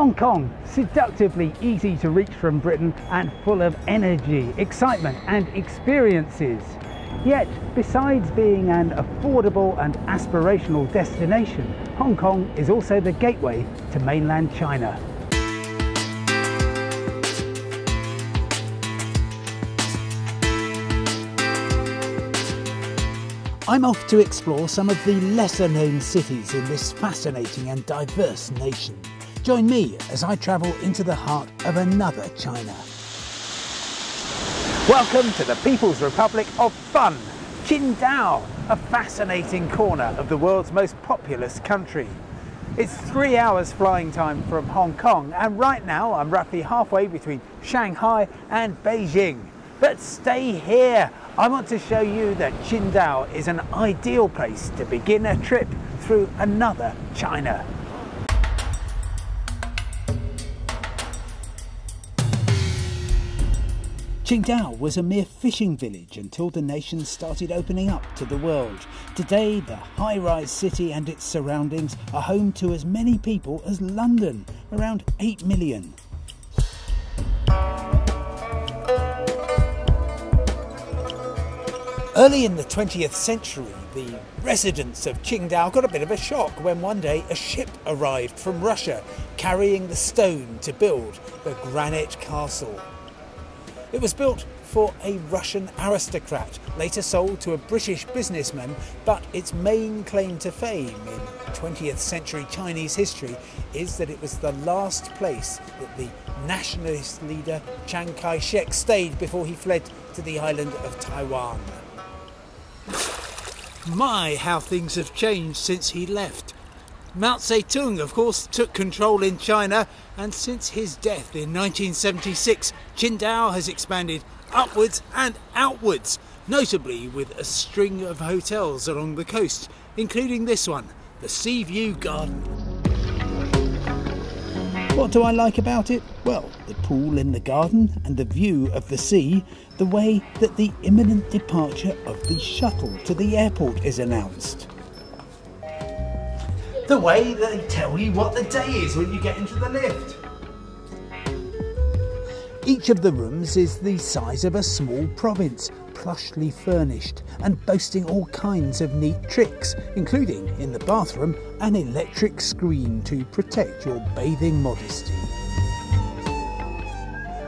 Hong Kong, seductively easy to reach from Britain and full of energy, excitement and experiences. Yet, besides being an affordable and aspirational destination, Hong Kong is also the gateway to mainland China. I'm off to explore some of the lesser known cities in this fascinating and diverse nation. Join me as I travel into the heart of another China. Welcome to the People's Republic of Fun, Qingdao, a fascinating corner of the world's most populous country. It's 3 hours flying time from Hong Kong, and right now I'm roughly halfway between Shanghai and Beijing. But stay here. I want to show you that Qingdao is an ideal place to begin a trip through another China. Qingdao was a mere fishing village until the nation started opening up to the world. Today, the high-rise city and its surroundings are home to as many people as London, around 8 million. Early in the 20th century, the residents of Qingdao got a bit of a shock when one day a ship arrived from Russia carrying the stone to build the granite castle. It was built for a Russian aristocrat, later sold to a British businessman, but its main claim to fame in 20th century Chinese history is that it was the last place that the nationalist leader Chiang Kai-shek stayed before he fled to the island of Taiwan. My, how things have changed since he left. Mao Zedong, of course, took control in China, and since his death in 1976, Qingdao has expanded upwards and outwards, notably with a string of hotels along the coast, including this one, the Seaview Garden. What do I like about it? Well, the pool in the garden and the view of the sea, the way that the imminent departure of the shuttle to the airport is announced. The way they tell you what the day is when you get into the lift. Each of the rooms is the size of a small province, plushly furnished and boasting all kinds of neat tricks, including, in the bathroom, an electric screen to protect your bathing modesty.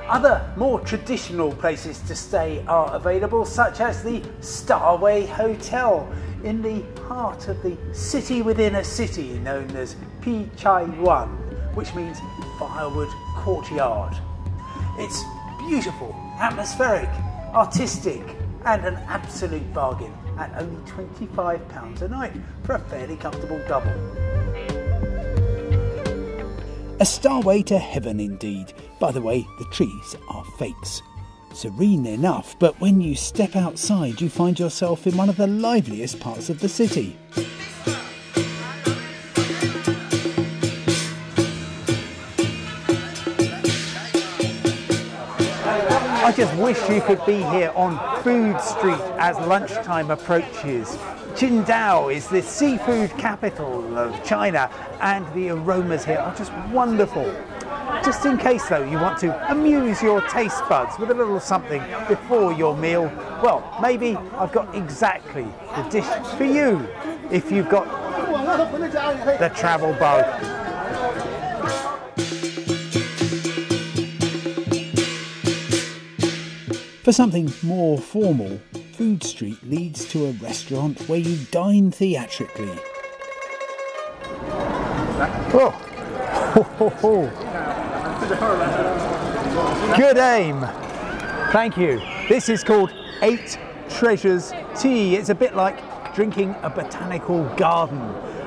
Other more traditional places to stay are available, such as the Starway Hotel in the heart of the city within a city known as Pi Chai Yuan, which means firewood courtyard. It's beautiful, atmospheric, artistic and an absolute bargain at only £25 a night for a fairly comfortable double. A starway to heaven indeed. By the way, the trees are fakes. Serene enough, but when you step outside you find yourself in one of the liveliest parts of the city. I just wish you could be here on Food Street as lunchtime approaches. Qingdao is the seafood capital of China and the aromas here are just wonderful. Just in case though you want to amuse your taste buds with a little something before your meal, well, maybe I've got exactly the dish for you if you've got the travel bug. For something more formal, Food Street leads to a restaurant where you dine theatrically. Oh. Ho, ho, ho. Good aim. Thank you. This is called 8 Treasures Tea. It's a bit like drinking a botanical garden.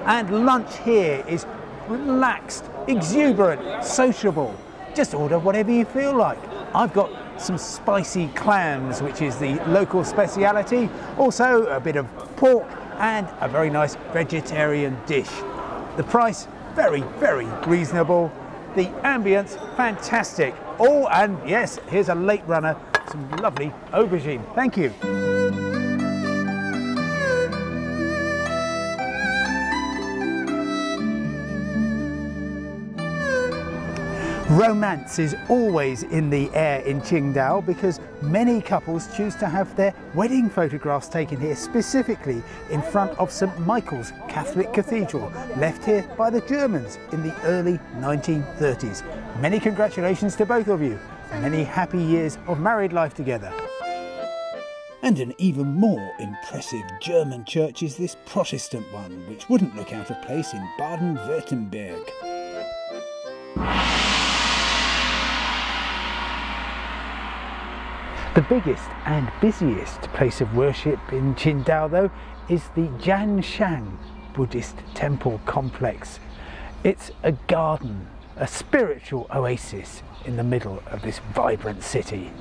And lunch here is relaxed, exuberant, sociable. Just order whatever you feel like. I've got some spicy clams, which is the local speciality. Also a bit of pork and a very nice vegetarian dish. The price, very, very reasonable. The ambience, fantastic. Oh, and yes, here's a late runner, some lovely aubergine. Thank you. Romance is always in the air in Qingdao because many couples choose to have their wedding photographs taken here, specifically in front of St Michael's Catholic Cathedral, left here by the Germans in the early 1930s. Many congratulations to both of you, and many happy years of married life together. And an even more impressive German church is this Protestant one, which wouldn't look out of place in Baden-Württemberg. The biggest and busiest place of worship in Qingdao, though, is the Shang Buddhist temple complex. It's a garden, a spiritual oasis in the middle of this vibrant city.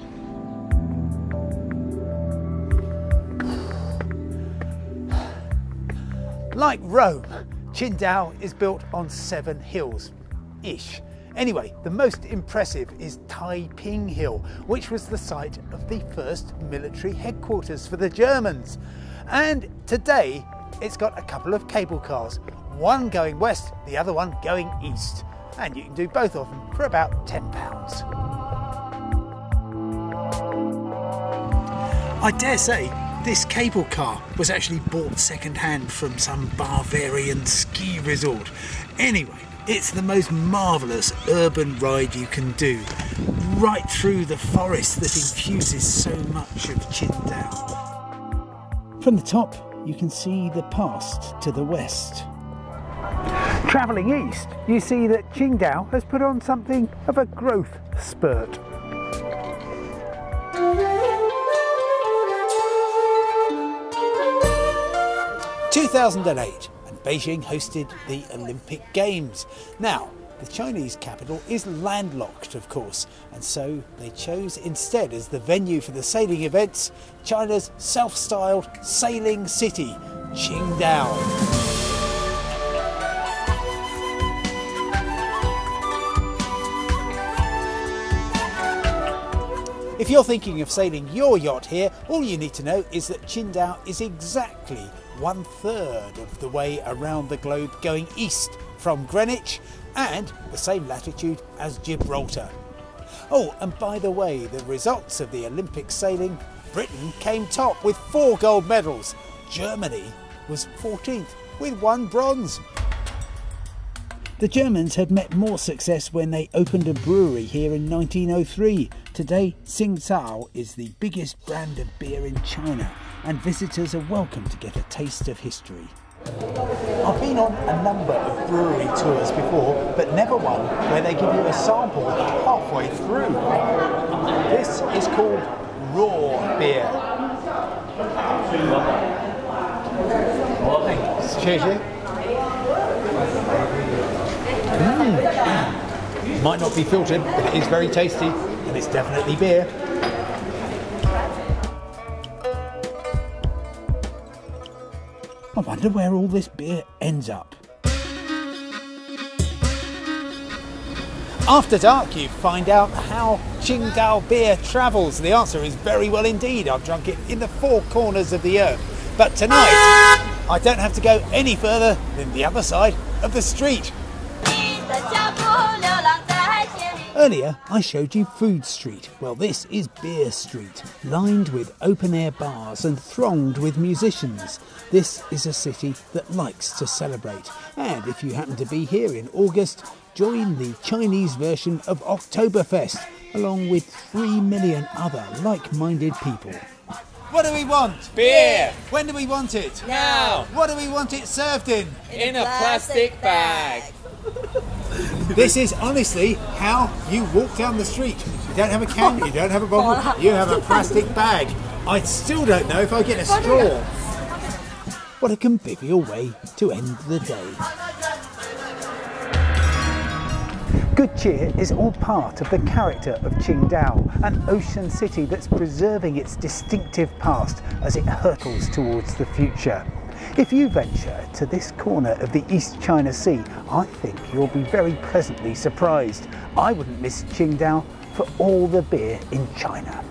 Like Rome, Qingdao is built on 7 hills-ish. Anyway, the most impressive is Taiping Hill, which was the site of the first military headquarters for the Germans. And today, it's got a couple of cable cars, one going west, the other one going east. And you can do both of them for about £10. I dare say this cable car was actually bought second-hand from some Bavarian ski resort. Anyway, it's the most marvellous urban ride you can do, right through the forest that infuses so much of Qingdao. From the top, you can see the past to the west. Travelling east, you see that Qingdao has put on something of a growth spurt. In 2008, Beijing hosted the Olympic Games. Now, the Chinese capital is landlocked, of course, and so they chose instead as the venue for the sailing events, China's self-styled sailing city, Qingdao. If you're thinking of sailing your yacht here, all you need to know is that Qingdao is exactly 1/3 of the way around the globe going east from Greenwich and the same latitude as Gibraltar. Oh, and by the way, the results of the Olympic sailing, Britain came top with 4 gold medals. Germany was 14th with 1 bronze. The Germans had met more success when they opened a brewery here in 1903. Today, Qingdao is the biggest brand of beer in China, and visitors are welcome to get a taste of history. I've been on a number of brewery tours before, but never one where they give you a sample halfway through. This is called raw beer. Cheers. Might not be filtered, but it is very tasty, and it's definitely beer. I wonder where all this beer ends up. After dark, you find out how Qingdao beer travels. The answer is very well indeed. I've drunk it in the 4 corners of the earth. But tonight, I don't have to go any further than the other side of the street. Earlier, I showed you Food Street. Well, this is Beer Street, lined with open-air bars and thronged with musicians. This is a city that likes to celebrate. And if you happen to be here in August, join the Chinese version of Oktoberfest, along with 3 million other like-minded people. What do we want? Beer! When do we want it? Now! What do we want it served in? In a plastic bag! This is honestly how you walk down the street. You don't have a can, you don't have a bottle, you have a plastic bag. I still don't know if I get a straw. What a convivial way to end the day. Good cheer is all part of the character of Qingdao, an ocean city that's preserving its distinctive past as it hurtles towards the future. If you venture to this corner of the East China Sea, I think you'll be very pleasantly surprised. I wouldn't miss Qingdao for all the beer in China.